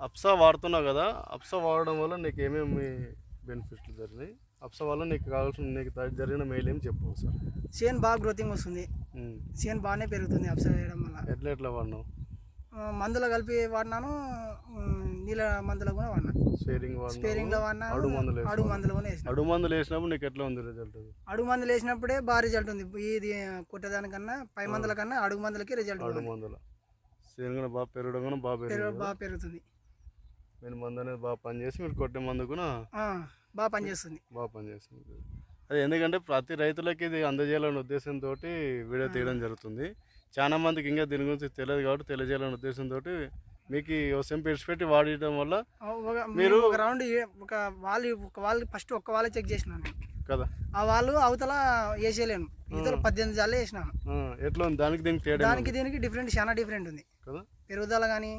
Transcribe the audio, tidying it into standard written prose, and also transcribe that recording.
అప్సా వాడుతున్నావు కదా, అప్సా వాడడం వల్ల నీకు ఏమేమి బెనిఫిట్లు జరిగినాయి, అప్సా వల్ల నీకు కావాల్సిన జరిగిన మెయిల్ ఏమి చెప్పు సార్. చేను బాగా గ్రోతింగ్ వస్తుంది. చేను బాగానే పెరుగుతుంది అబ్జర్వ్ చేయడం వల్ల. ఎట్లా వాడినావు? మందులో కలిపి వాడినాను, నీళ్ళ మందులో కూడా వాడినా. స్పేరింగ్లో వాడినా, అడుగు మందులు కూడా వేసిన. అడుగు మందులు వేసినప్పుడు నీకు ఎట్లా ఉంది రిజల్ట్? అడుగు మందులు వేసినప్పుడే బాగా రిజల్ట్ ఉంది. ఇది కొట్టేదానికన్నా పై మందుల కన్నా అడుగు మందులకి రిజల్ట్. అడుగు మందుల చేను బాగా పెరగడం కూడా బాగా పెరుగుతుంది. మీరు మందు అనేది బాగా పనిచేసి మీరు కొట్టే మందు కూడా బాగా పనిచేస్తుంది. అదే ఎందుకంటే ప్రతి రైతులకి ఇది అందజేయాలనే ఉద్దేశంతో వీడియో తీయడం జరుగుతుంది. చాలా మందికి ఇంకా దీని గురించి తెలియదు కాబట్టి తెలియజేయాలనే ఉద్దేశంతో మీకు సెంపు పెట్టి వాడటం వల్ల మీరు ఒక రౌండ్ ఒక వాళ్ళు ఫస్ట్ ఒక్క వాళ్ళే చెక్ చేసినాను కదా. ఆ వాళ్ళు అవతల వేసేయలేను, ఇతర 18 జాలే వేసినాను. ఎట్లా ఉంది దానికి దీనికి దీనికి చాలా డిఫరెంట్ ఉంది కదా. పెరుగుదల కానీ